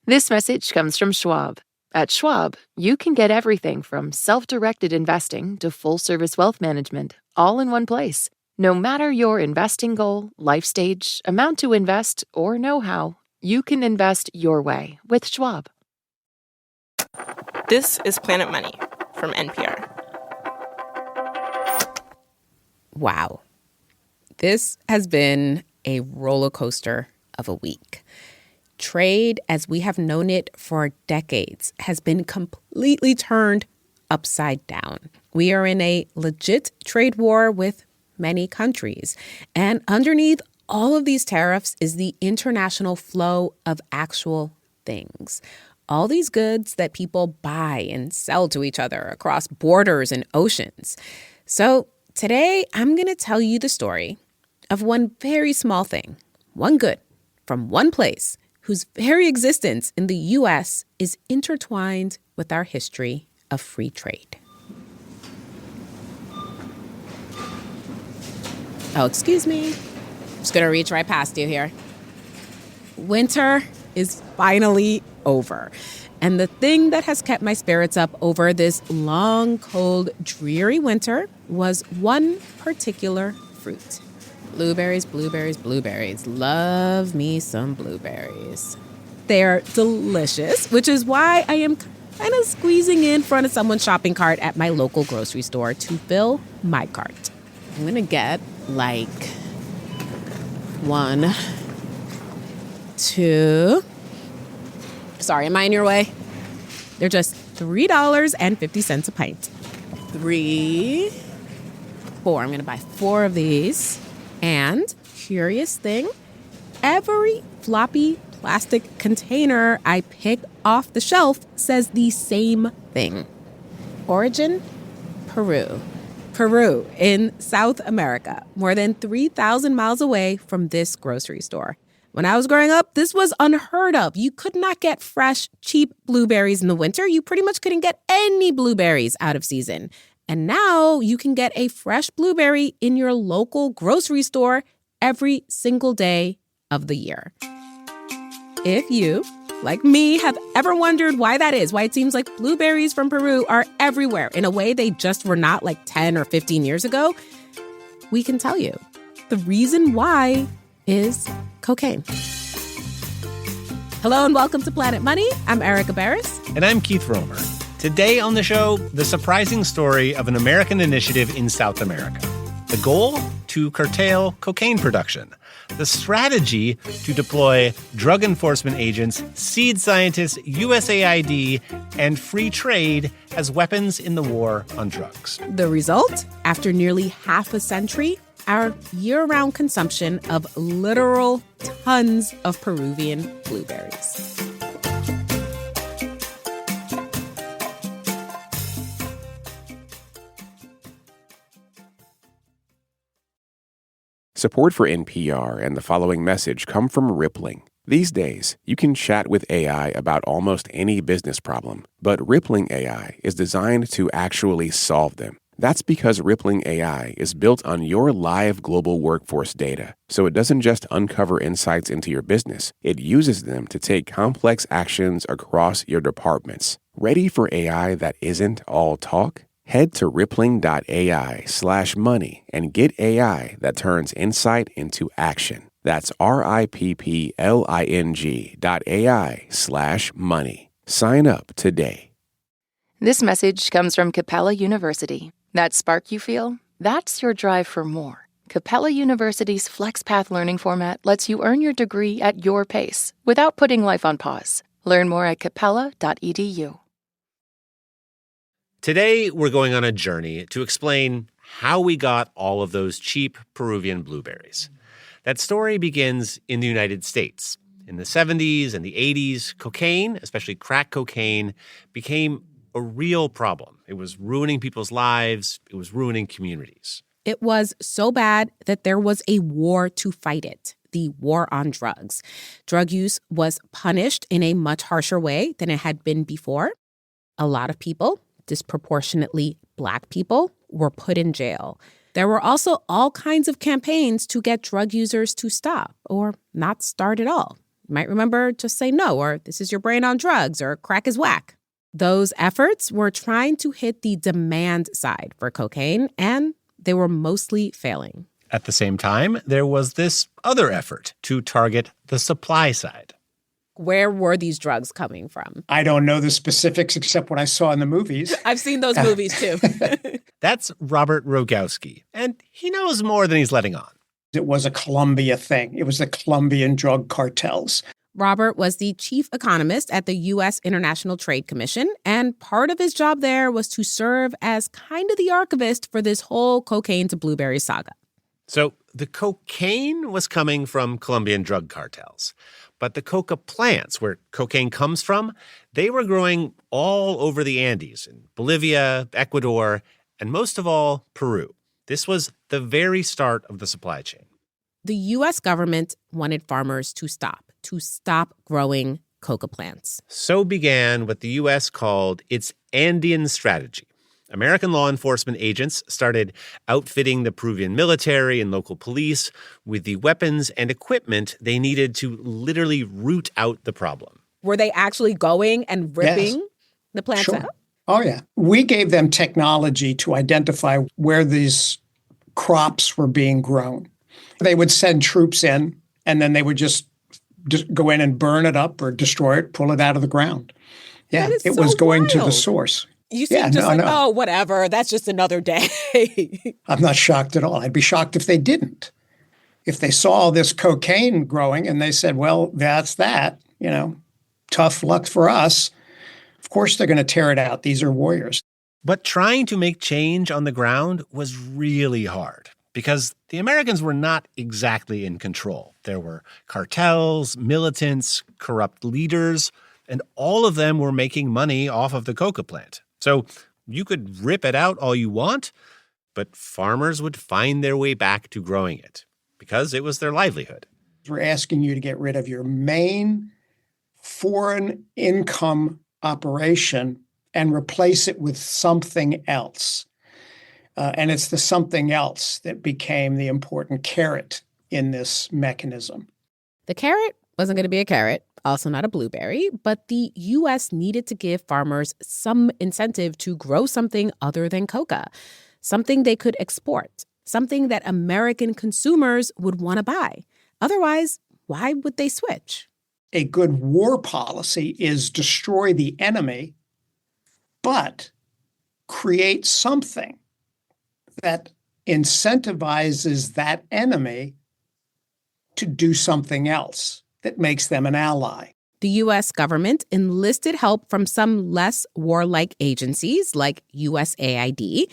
This message comes from Schwab. At Schwab, you can get everything from self-directed investing to full-service wealth management, all in one place. No matter your investing goal, life stage, amount to invest, or know-how, you can invest your way with Schwab. This is Planet Money from NPR. Wow. This has been a roller coaster of a week. Trade, as we have known it for decades, has been completely turned upside down. We are in a legit trade war with many countries. And underneath all of these tariffs is the international flow of actual things. All these goods that people buy and sell to each other across borders and oceans. So today, I'm going to tell you the story of one very small thing, one good, from one place, whose very existence in the U.S. is intertwined with our history of free trade. Oh, excuse me. Just gonna reach right past you here. Winter is finally over. And the thing that has kept my spirits up over this long, cold, dreary winter was one particular fruit. Blueberries, blueberries, blueberries. Love me some blueberries. They're delicious, which is why I am kind of squeezing in front of someone's shopping cart at my local grocery store to fill my cart. I'm gonna get like 1, 2. Sorry, am I in your way? They're just $3.50 a pint. 3, 4. I'm gonna buy 4 of these. And, curious thing, every floppy plastic container I pick off the shelf says the same thing. Origin, Peru. Peru in South America, more than 3,000 miles away from this grocery store. When I was growing up, this was unheard of. You could not get fresh, cheap blueberries in the winter. You pretty much couldn't get any blueberries out of season. And now you can get a fresh blueberry in your local grocery store every single day of the year. If you, like me, have ever wondered why that is, why it seems like blueberries from Peru are everywhere in a way they just were not like 10 or 15 years ago, we can tell you. The reason why is cocaine. Hello and welcome to Planet Money. I'm Erica Barris. And I'm Keith Romer. Today on the show, the surprising story of an American initiative in South America. The goal? To curtail cocaine production. The strategy? To deploy drug enforcement agents, seed scientists, USAID, and free trade as weapons in the war on drugs. The result? After nearly half a century, our year-round consumption of literal tons of Peruvian blueberries. Support for NPR and the following message come from Rippling. These days, you can chat with AI about almost any business problem, but Rippling AI is designed to actually solve them. That's because Rippling AI is built on your live global workforce data, so it doesn't just uncover insights into your business, it uses them to take complex actions across your departments. Ready for AI that isn't all talk? Head to rippling.ai/money and get AI that turns insight into action. That's rippling.ai/money. Sign up today. This message comes from Capella University. That spark you feel? That's your drive for more. Capella University's FlexPath learning format lets you earn your degree at your pace without putting life on pause. Learn more at capella.edu. Today, we're going on a journey to explain how we got all of those cheap Peruvian blueberries. That story begins in the United States. In the 70s and the 80s, cocaine, especially crack cocaine, became a real problem. It was ruining people's lives. It was ruining communities. It was so bad that there was a war to fight it, the war on drugs. Drug use was punished in a much harsher way than it had been before. A lot of people, disproportionately Black people, were put in jail. There were also all kinds of campaigns to get drug users to stop or not start at all. You might remember Just Say No, or This Is Your Brain on Drugs, or Crack is Whack. Those efforts were trying to hit the demand side for cocaine, and they were mostly failing. At the same time, there was this other effort to target the supply side. Where were these drugs coming from? I don't know the specifics except what I saw in the movies. I've seen those movies, too. That's Robert Rogowski, and he knows more than he's letting on. It was a Colombia thing. It was the Colombian drug cartels. Robert was the chief economist at the U.S. International Trade Commission, and part of his job there was to serve as kind of the archivist for this whole cocaine to blueberry saga. So the cocaine was coming from Colombian drug cartels. But the coca plants, where cocaine comes from, they were growing all over the Andes, in Bolivia, Ecuador, and most of all, Peru. This was the very start of the supply chain. The U.S. government wanted farmers to stop growing coca plants. So began what the U.S. called its Andean strategy. American law enforcement agents started outfitting the Peruvian military and local police with the weapons and equipment they needed to literally root out the problem. Were they actually going and ripping the plants out? Oh, yeah. We gave them technology to identify where these crops were being grown. They would send troops in, and then they would just go in and burn it up or destroy it, pull it out of the ground. Yeah, it was going to the source. You seem oh, whatever, that's just another day. I'm not shocked at all. I'd be shocked if they didn't. If they saw this cocaine growing and they said, well, that's that, tough luck for us. Of course they're going to tear it out. These are warriors. But trying to make change on the ground was really hard because the Americans were not exactly in control. There were cartels, militants, corrupt leaders, and all of them were making money off of the coca plant. So you could rip it out all you want, but farmers would find their way back to growing it because it was their livelihood. We're asking you to get rid of your main foreign income operation and replace it with something else. And it's the something else that became the important carrot in this mechanism. The carrot wasn't going to be a carrot, also not a blueberry, but the U.S. needed to give farmers some incentive to grow something other than coca, something they could export, something that American consumers would want to buy. Otherwise, why would they switch? A good war policy is destroy the enemy, but create something that incentivizes that enemy to do something else that makes them an ally. The U.S. government enlisted help from some less warlike agencies like USAID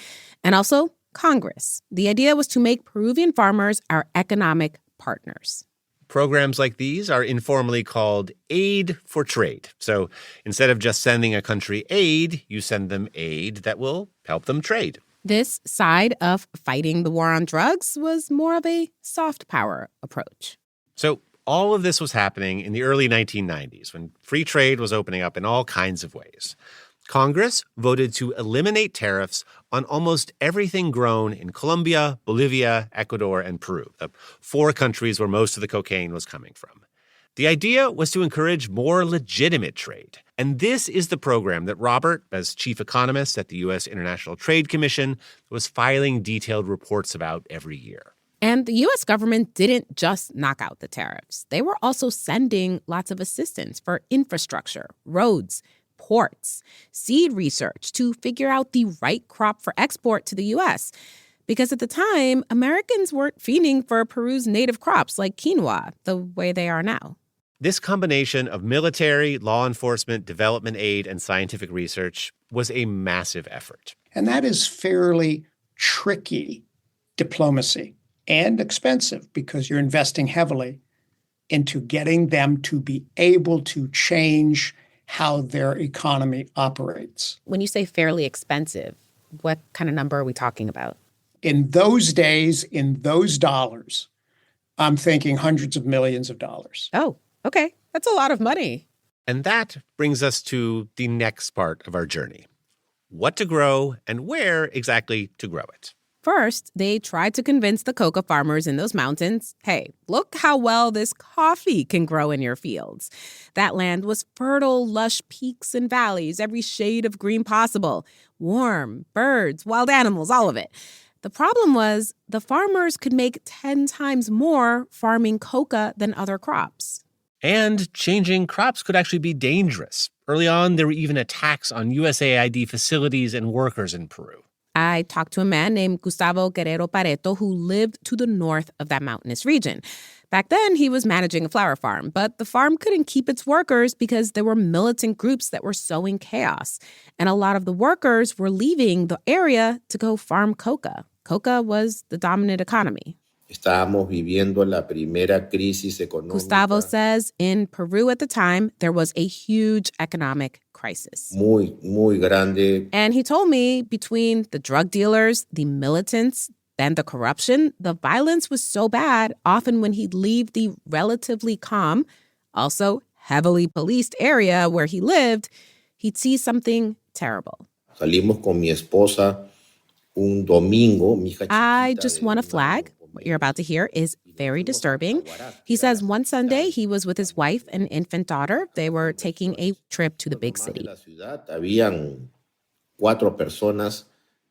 and also Congress. The idea was to make Peruvian farmers our economic partners. Programs like these are informally called aid for trade. So instead of just sending a country aid, you send them aid that will help them trade. This side of fighting the war on drugs was more of a soft power approach. So all of this was happening in the early 1990s when free trade was opening up in all kinds of ways. Congress voted to eliminate tariffs on almost everything grown in Colombia, Bolivia, Ecuador, and Peru, the 4 countries where most of the cocaine was coming from. The idea was to encourage more legitimate trade. And this is the program that Robert, as chief economist at the U.S. International Trade Commission, was filing detailed reports about every year. And the U.S. government didn't just knock out the tariffs. They were also sending lots of assistance for infrastructure, roads, ports, seed research to figure out the right crop for export to the U.S. Because at the time, Americans weren't fiending for Peru's native crops like quinoa the way they are now. This combination of military, law enforcement, development aid, and scientific research was a massive effort. And that is fairly tricky diplomacy and expensive because you're investing heavily into getting them to be able to change how their economy operates. When you say fairly expensive, what kind of number are we talking about? In those days, in those dollars, I'm thinking hundreds of millions of dollars. Oh, okay. That's a lot of money. And that brings us to the next part of our journey. What to grow and where exactly to grow it. First, they tried to convince the coca farmers in those mountains, hey, look how well this coffee can grow in your fields. That land was fertile, lush peaks and valleys, every shade of green possible. Warm, birds, wild animals, all of it. The problem was the farmers could make 10 times more farming coca than other crops. And changing crops could actually be dangerous. Early on, there were even attacks on USAID facilities and workers in Peru. I talked to a man named Gustavo Guerrero Pareto who lived to the north of that mountainous region. Back then, he was managing a flower farm, but the farm couldn't keep its workers because there were militant groups that were sowing chaos. And a lot of the workers were leaving the area to go farm coca. Coca was the dominant economy. Estábamos viviendo la primera crisis económica. Gustavo says in Peru at the time, there was a huge economic crisis. Muy grande. And he told me between the drug dealers, the militants, and the corruption, the violence was so bad, often when he'd leave the relatively calm, also heavily policed area where he lived, he'd see something terrible. Salimos con mi esposa un domingo. Mi hija I chiquita just de want to un flag. año What you're about to hear is very disturbing. He says one Sunday he was with his wife and infant daughter. They were taking a trip to the big city. En la ciudad habían 4 personas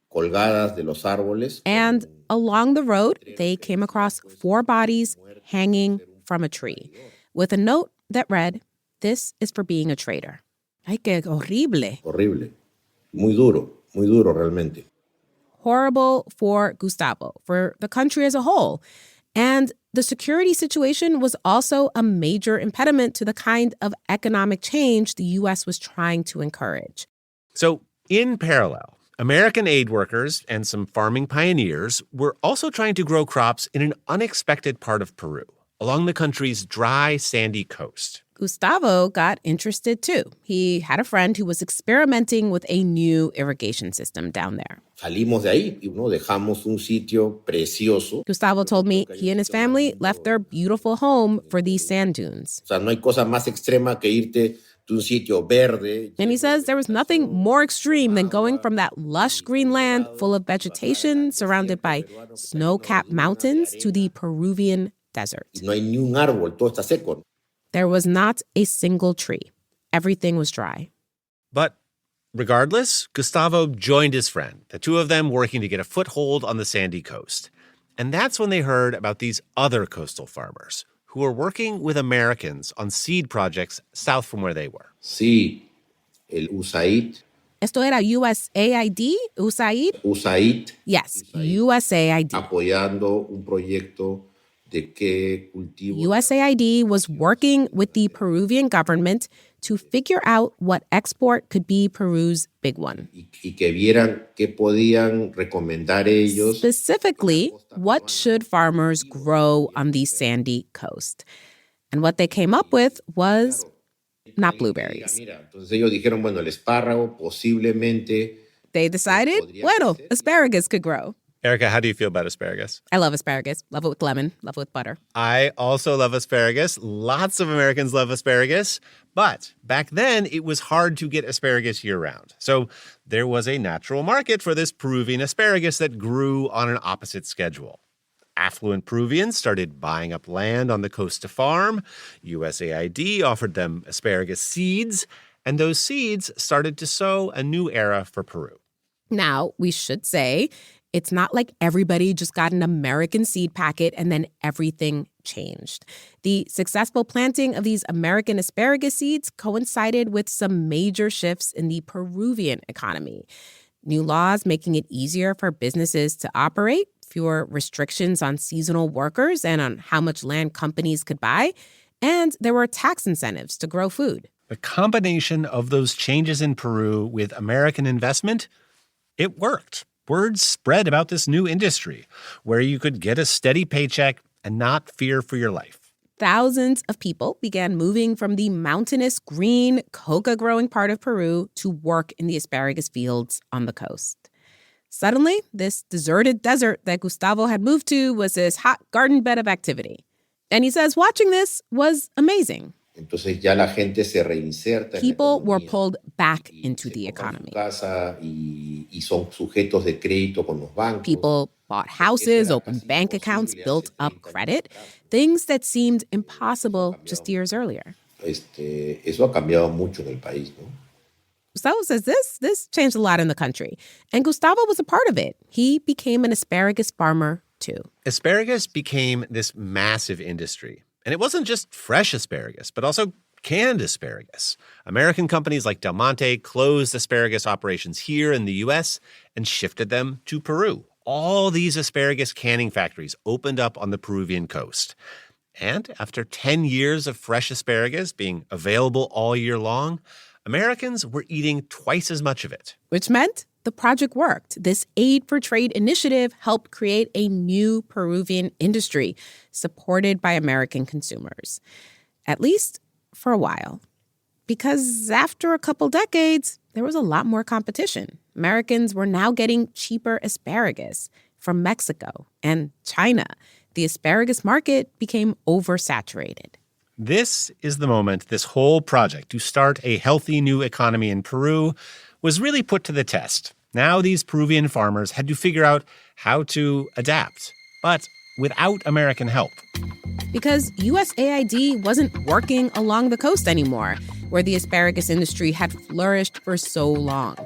colgadas de los árboles. And along the road, they came across 4 bodies hanging from a tree with a note that read, "This is for being a traitor." Ay, qué horrible. Horrible. Muy duro realmente. Horrible for Gustavo, for the country as a whole. And the security situation was also a major impediment to the kind of economic change the U.S. was trying to encourage. So, in parallel, American aid workers and some farming pioneers were also trying to grow crops in an unexpected part of Peru, along the country's dry, sandy coast. Gustavo got interested too. He had a friend who was experimenting with a new irrigation system down there. Salimos de ahí y dejamos un sitio precioso. Gustavo told me he and his family left their beautiful home for these sand dunes. O sea, no hay cosa más extrema que irte de un sitio verde. And he says there was nothing more extreme than going from that lush green land full of vegetation surrounded by snow-capped mountains to the Peruvian desert. No hay ni un árbol, todo está seco. There was not a single tree. Everything was dry. But regardless, Gustavo joined his friend, the two of them working to get a foothold on the sandy coast. And that's when they heard about these other coastal farmers who were working with Americans on seed projects south from where they were. Sí, el USAID. ¿Esto era USAID? ¿USAID? USAID. Yes, USAID. Apoyando un proyecto de que cultivo. USAID was working with the Peruvian government to figure out what export could be Peru's big one. Y que vieran qué podían recomendar ellos. Specifically, what should farmers grow on the sandy coast? And what they came up with was not blueberries. Entonces ellos dijeron, bueno, el espárrago posiblemente. They decided, bueno, asparagus could grow. Erica, how do you feel about asparagus? I love asparagus. Love it with lemon. Love it with butter. I also love asparagus. Lots of Americans love asparagus. But back then, it was hard to get asparagus year-round. So there was a natural market for this Peruvian asparagus that grew on an opposite schedule. Affluent Peruvians started buying up land on the coast to farm. USAID offered them asparagus seeds. And those seeds started to sow a new era for Peru. Now, we should say, it's not like everybody just got an American seed packet and then everything changed. The successful planting of these American asparagus seeds coincided with some major shifts in the Peruvian economy. New laws making it easier for businesses to operate, fewer restrictions on seasonal workers and on how much land companies could buy, and there were tax incentives to grow food. The combination of those changes in Peru with American investment, it worked. Word spread about this new industry where you could get a steady paycheck and not fear for your life. Thousands of people began moving from the mountainous, green, coca-growing part of Peru to work in the asparagus fields on the coast. Suddenly, this deserted desert that Gustavo had moved to was this hot garden bed of activity. And he says watching this was amazing. Entonces ya la gente se reinserta en la People were economía pulled back y into se the compran su economy. casa y son sujetos de crédito con los bancos. People bought Eso houses, era opened casi bank accounts, imposible built hace up 30 años credit, atrás. things that seemed Eso ha impossible cambiado just years earlier. Eso ha cambiado mucho en el país, ¿no? Gustavo says this changed a lot in the country. And Gustavo was a part of it. He became an asparagus farmer, too. Asparagus became this massive industry. And it wasn't just fresh asparagus, but also canned asparagus. American companies like Del Monte closed asparagus operations here in the U.S. and shifted them to Peru. All these asparagus canning factories opened up on the Peruvian coast. And after 10 years of fresh asparagus being available all year long, Americans were eating twice as much of it. Which meant the project worked. This Aid for Trade initiative helped create a new Peruvian industry supported by American consumers. At least for a while. Because after a couple decades, there was a lot more competition. Americans were now getting cheaper asparagus from Mexico and China. The asparagus market became oversaturated. This is the moment this whole project to start a healthy new economy in Peru was really put to the test. Now these Peruvian farmers had to figure out how to adapt, but without American help. Because USAID wasn't working along the coast anymore, where the asparagus industry had flourished for so long.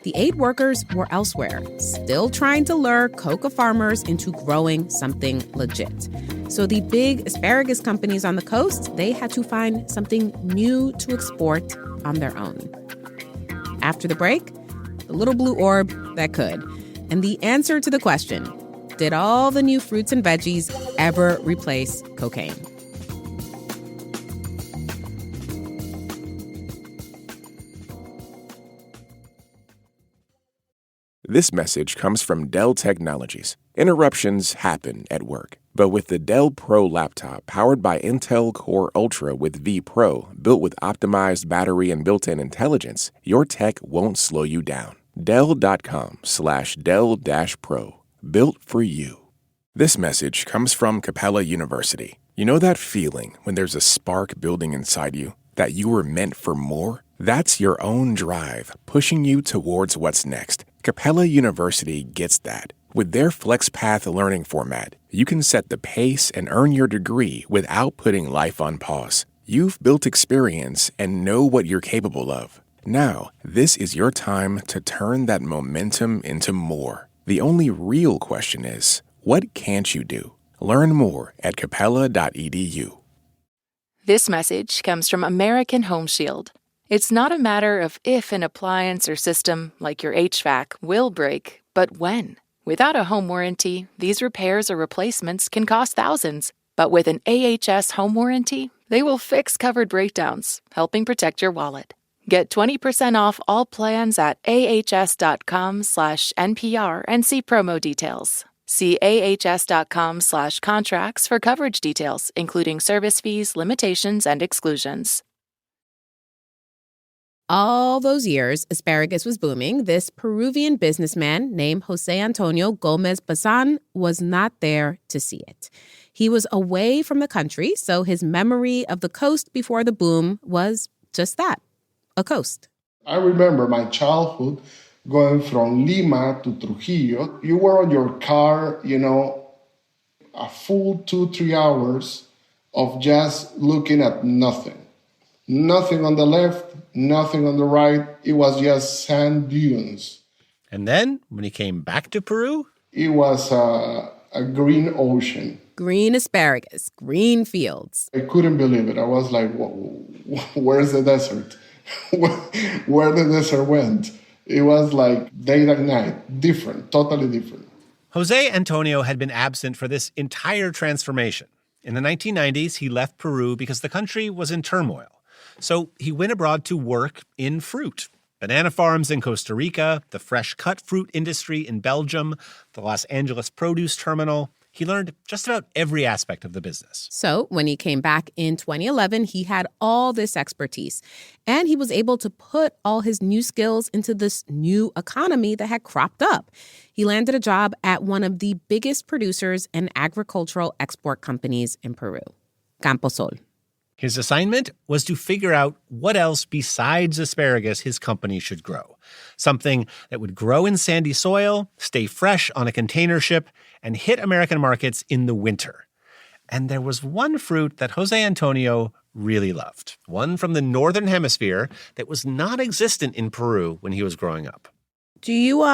The aid workers were elsewhere, still trying to lure coca farmers into growing something legit. So the big asparagus companies on the coast, they had to find something new to export on their own. After the break, the little blue orb that could. And the answer to the question, did all the new fruits and veggies ever replace cocaine? This message comes from Dell Technologies. Interruptions happen at work. But with the Dell Pro laptop powered by Intel Core Ultra with V Pro, built with optimized battery and built-in intelligence, your tech won't slow you down. Dell.com/Dell-Pro. Built for you. This message comes from Capella University. You know that feeling when there's a spark building inside you? That you were meant for more? That's your own drive, pushing you towards what's next. Capella University gets that. With their FlexPath learning format, you can set the pace and earn your degree without putting life on pause. You've built experience and know what you're capable of. Now, this is your time to turn that momentum into more. The only real question is, what can't you do? Learn more at capella.edu. This message comes from American Home Shield. It's not a matter of if an appliance or system, like your HVAC, will break, but when. Without a home warranty, these repairs or replacements can cost thousands. But with an AHS home warranty, they will fix covered breakdowns, helping protect your wallet. Get 20% off all plans at ahs.com/NPR and see promo details. See ahs.com/contracts for coverage details, including service fees, limitations, and exclusions. All those years, asparagus was booming. This Peruvian businessman named Jose Antonio Gomez Bazan was not there to see it. He was away from the country, so his memory of the coast before the boom was just that, a coast. I remember my childhood going from Lima to Trujillo. You were on your car, a full 2-3 hours of just looking at nothing. Nothing on the left, nothing on the right. It was just sand dunes. And then, when he came back to Peru, it was a green ocean. Green asparagus, green fields. I couldn't believe it. I was like, where's the desert? Where the desert went? It was like day and night, different, totally different. Jose Antonio had been absent for this entire transformation. In the 1990s, he left Peru because the country was in turmoil. So he went abroad to work in fruit. Banana farms in Costa Rica, the fresh cut fruit industry in Belgium, the Los Angeles produce terminal. He learned just about every aspect of the business. So when he came back in 2011, he had all this expertise. And he was able to put all his new skills into this new economy that had cropped up. He landed a job at one of the biggest producers and agricultural export companies in Peru, Camposol. His assignment was to figure out what else besides asparagus his company should grow. Something that would grow in sandy soil, stay fresh on a container ship, and hit American markets in the winter. And there was one fruit that Jose Antonio really loved, one from the northern hemisphere that was non-existent in Peru when he was growing up. Do you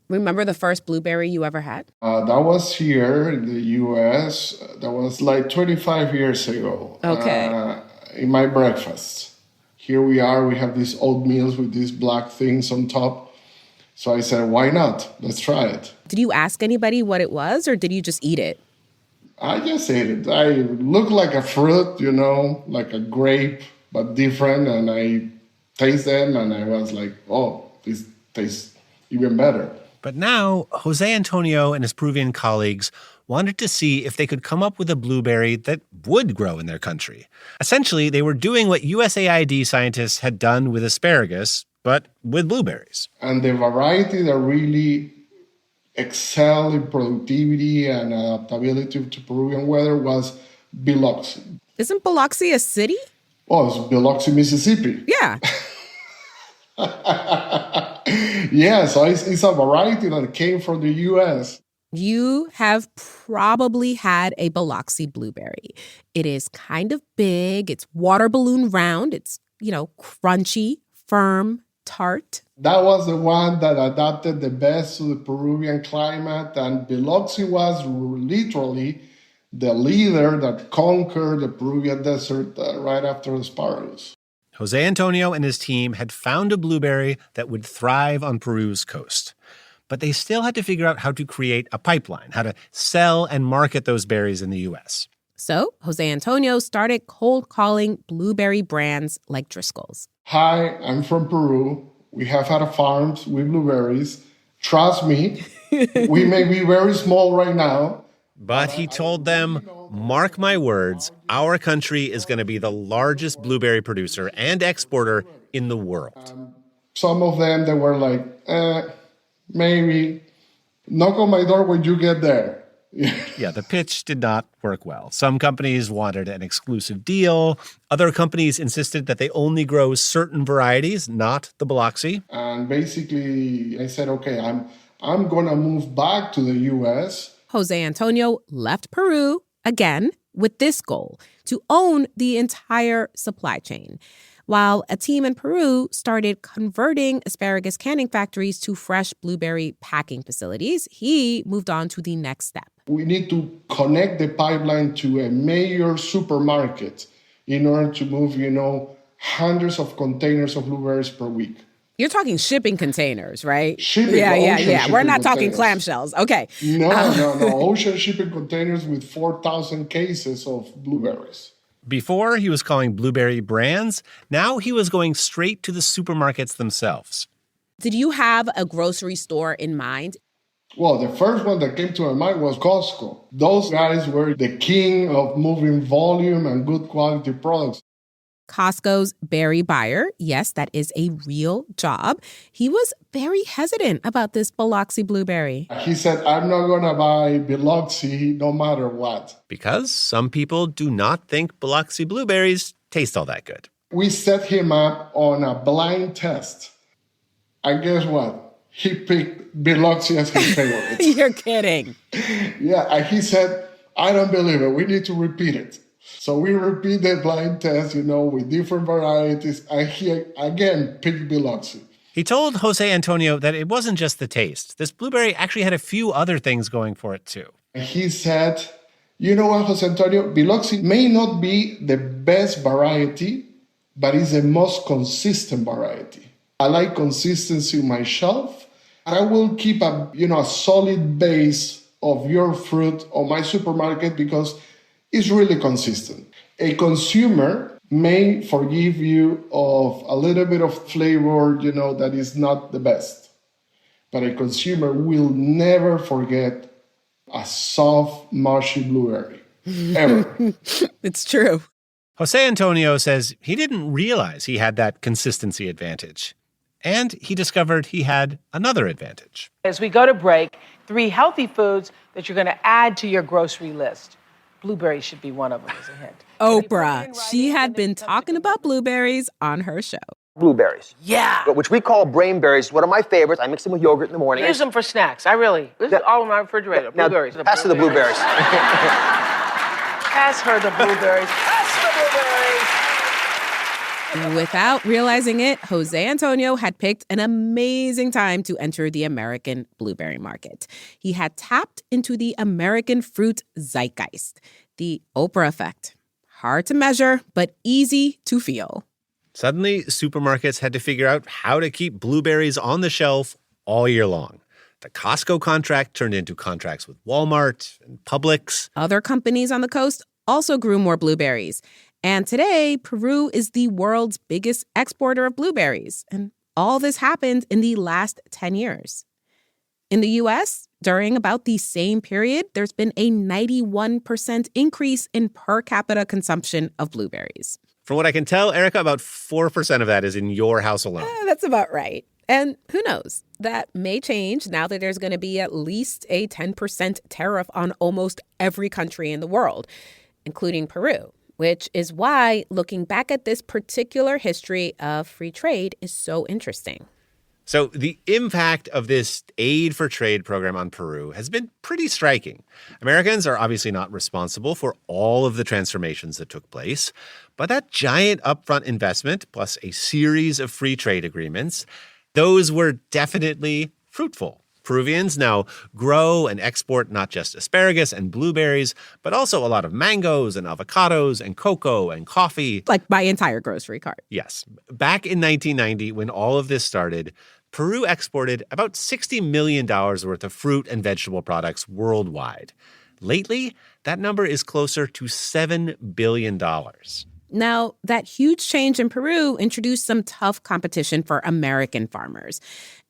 remember the first blueberry you ever had? That was here in the U.S. That was like 25 years ago. Okay. In my breakfast. Here we are. We have these oatmeals with these black things on top. So I said, why not? Let's try it. Did you ask anybody what it was, or did you just eat it? I just ate it. I looked like a fruit, like a grape, but different. And I tasted them, and I was like, oh, this tastes even better. But now, Jose Antonio and his Peruvian colleagues wanted to see if they could come up with a blueberry that would grow in their country. Essentially, they were doing what USAID scientists had done with asparagus, but with blueberries. And the variety that really excelled in productivity and adaptability to Peruvian weather was Biloxi. Isn't Biloxi a city? Oh, it's Biloxi, Mississippi. Yeah. Yeah, so it's a variety that came from the U.S. You have probably had a Biloxi blueberry. It is kind of big. It's water balloon round. It's, crunchy, firm, tart. That was the one that adapted the best to the Peruvian climate, and Biloxi was literally the leader that conquered the Peruvian desert right after the asparagus. Jose Antonio and his team had found a blueberry that would thrive on Peru's coast. But they still had to figure out how to create a pipeline, how to sell and market those berries in the U.S. So Jose Antonio started cold calling blueberry brands like Driscoll's. Hi, I'm from Peru. We have had farms with blueberries. Trust me, we may be very small right now. But he told them, mark my words, our country is going to be the largest blueberry producer and exporter in the world. Some of them, they were like, maybe knock on my door when you get there. Yeah, the pitch did not work well. Some companies wanted an exclusive deal. Other companies insisted that they only grow certain varieties, not the Biloxi. And basically, I said, okay, I'm going to move back to the U.S. Jose Antonio left Peru again with this goal, to own the entire supply chain, while a team in Peru started converting asparagus canning factories to fresh blueberry packing facilities. He moved on to the next step. We need to connect the pipeline to a major supermarket in order to move, hundreds of containers of blueberries per week. You're talking shipping containers, right? Shipping, yeah. We're not talking clamshells. Okay. No. Ocean shipping containers with 4,000 cases of blueberries. Before, he was calling blueberry brands. Now he was going straight to the supermarkets themselves. Did you have a grocery store in mind? Well, the first one that came to my mind was Costco. Those guys were the king of moving volume and good quality products. Costco's berry buyer, yes, that is a real job. He was very hesitant about this Biloxi blueberry. He said, I'm not going to buy Biloxi no matter what. Because some people do not think Biloxi blueberries taste all that good. We set him up on a blind test. And guess what? He picked Biloxi as his favorite. You're kidding. Yeah, and he said, I don't believe it. We need to repeat it. So we repeat the blind test, with different varieties. And he, again, picked Biloxi. He told Jose Antonio that it wasn't just the taste. This blueberry actually had a few other things going for it, too. And he said, you know what, Jose Antonio? Biloxi may not be the best variety, but it's the most consistent variety. I like consistency on my shelf. I will keep a solid base of your fruit on my supermarket because it's really consistent. A consumer may forgive you of a little bit of flavor, that is not the best. But a consumer will never forget a soft, mushy blueberry, ever. It's true. Jose Antonio says he didn't realize he had that consistency advantage. And he discovered he had another advantage. As we go to break, 3 healthy foods that you're going to add to your grocery list. Blueberries should be one of them as a hint. Oprah. She had been talking about blueberries on her show. Blueberries. Yeah. Which we call brainberries. One of my favorites. I mix them with yogurt in the morning. Use them for snacks. This is all in my refrigerator. Now, Blueberries. pass to the blueberries. Pass her the blueberries. Pass the blueberries. Without realizing it, Jose Antonio had picked an amazing time to enter the American blueberry market. He had tapped into the American fruit zeitgeist, the Oprah effect. Hard to measure, but easy to feel. Suddenly, supermarkets had to figure out how to keep blueberries on the shelf all year long. The Costco contract turned into contracts with Walmart and Publix. Other companies on the coast also grew more blueberries. And today, Peru is the world's biggest exporter of blueberries. And all this happened in the last 10 years. In the U.S., during about the same period, there's been a 91% increase in per capita consumption of blueberries. From what I can tell, Erica, about 4% of that is in your house alone. That's about right. And who knows? That may change now that there's going to be at least a 10% tariff on almost every country in the world, including Peru, which is why looking back at this particular history of free trade is so interesting. So the impact of this aid for trade program on Peru has been pretty striking. Americans are obviously not responsible for all of the transformations that took place, but that giant upfront investment plus a series of free trade agreements, those were definitely fruitful. Peruvians now grow and export not just asparagus and blueberries, but also a lot of mangoes and avocados and cocoa and coffee. Like my entire grocery cart. Yes. Back in 1990, when all of this started, Peru exported about $60 million worth of fruit and vegetable products worldwide. Lately, that number is closer to $7 billion. Now, that huge change in Peru introduced some tough competition for American farmers,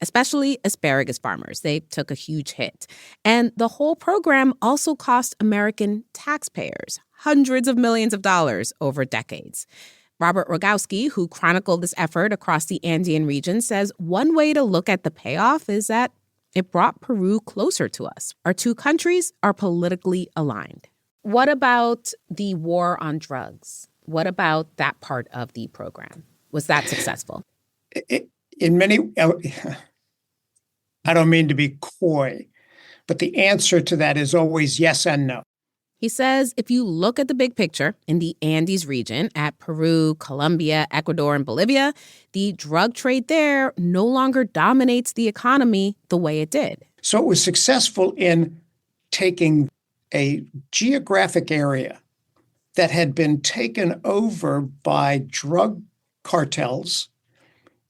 especially asparagus farmers. They took a huge hit. And the whole program also cost American taxpayers hundreds of millions of dollars over decades. Robert Rogowski, who chronicled this effort across the Andean region, says one way to look at the payoff is that it brought Peru closer to us. Our two countries are politically aligned. What about the war on drugs? What about that part of the program? Was that successful? In many, I don't mean to be coy, but the answer to that is always yes and no. He says if you look at the big picture in the Andes region at Peru, Colombia, Ecuador, and Bolivia, the drug trade there no longer dominates the economy the way it did. So it was successful in taking a geographic area that had been taken over by drug cartels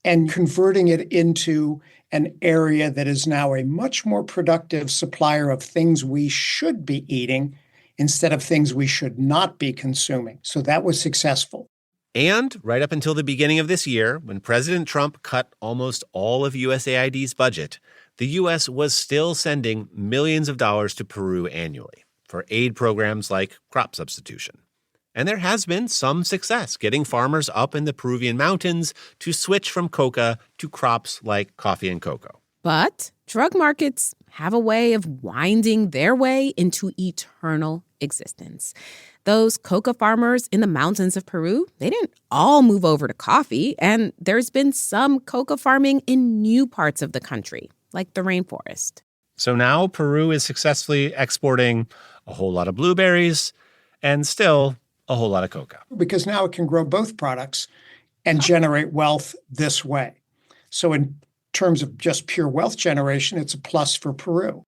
and converting it into an area that is now a much more productive supplier of things we should be eating instead of things we should not be consuming. So that was successful. And right up until the beginning of this year, when President Trump cut almost all of USAID's budget, the U.S. was still sending millions of dollars to Peru annually for aid programs like crop substitution. And there has been some success getting farmers up in the Peruvian mountains to switch from coca to crops like coffee and cocoa. But drug markets have a way of winding their way into eternal existence. Those coca farmers in the mountains of Peru, they didn't all move over to coffee, and there's been some coca farming in new parts of the country, like the rainforest. So now Peru is successfully exporting a whole lot of blueberries and still a whole lot of coca. Because now it can grow both products and generate wealth this way. So in terms of just pure wealth generation, it's a plus for Peru.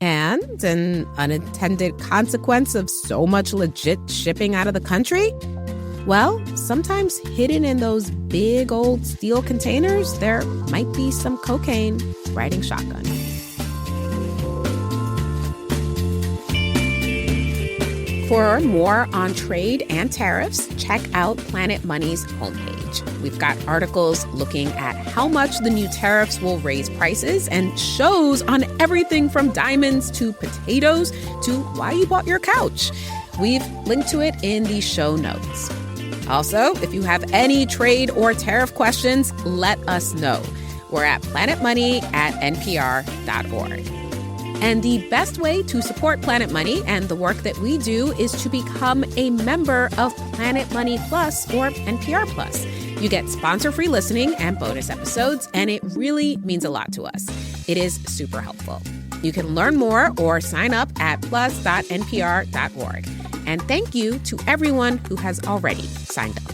And an unintended consequence of so much legit shipping out of the country? Well, sometimes hidden in those big old steel containers, there might be some cocaine riding shotgun. For more on trade and tariffs, check out Planet Money's homepage. We've got articles looking at how much the new tariffs will raise prices and shows on everything from diamonds to potatoes to why you bought your couch. We've linked to it in the show notes. Also, if you have any trade or tariff questions, let us know. We're at planetmoney@npr.org. And the best way to support Planet Money and the work that we do is to become a member of Planet Money Plus or NPR Plus. You get sponsor-free listening and bonus episodes, and it really means a lot to us. It is super helpful. You can learn more or sign up at plus.npr.org. And thank you to everyone who has already signed up.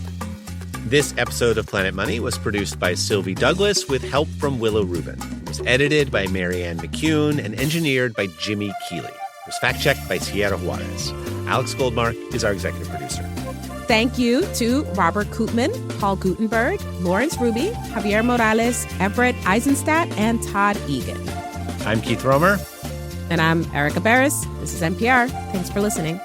This episode of Planet Money was produced by Sylvie Douglis with help from Willa Rubin. It was edited by Marianne McCune and engineered by Jimmy Keeley. It was fact-checked by Sierra Juarez. Alex Goldmark is our executive producer. Thank you to Robert Koopman, Paul Gutenberg, Lawrence Ruby, Javier Morales, Everett Eisenstadt, and Todd Egan. I'm Keith Romer. And I'm Erica Barris. This is NPR. Thanks for listening.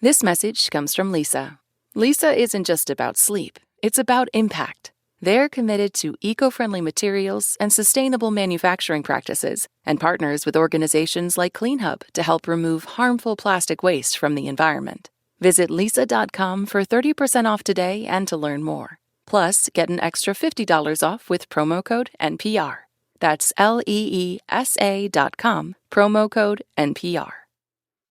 This message comes from Lisa. Lisa isn't just about sleep, it's about impact. They're committed to eco-friendly materials and sustainable manufacturing practices and partners with organizations like CleanHub to help remove harmful plastic waste from the environment. Visit lisa.com for 30% off today and to learn more. Plus, get an extra $50 off with promo code NPR. That's LEESA.com, promo code NPR.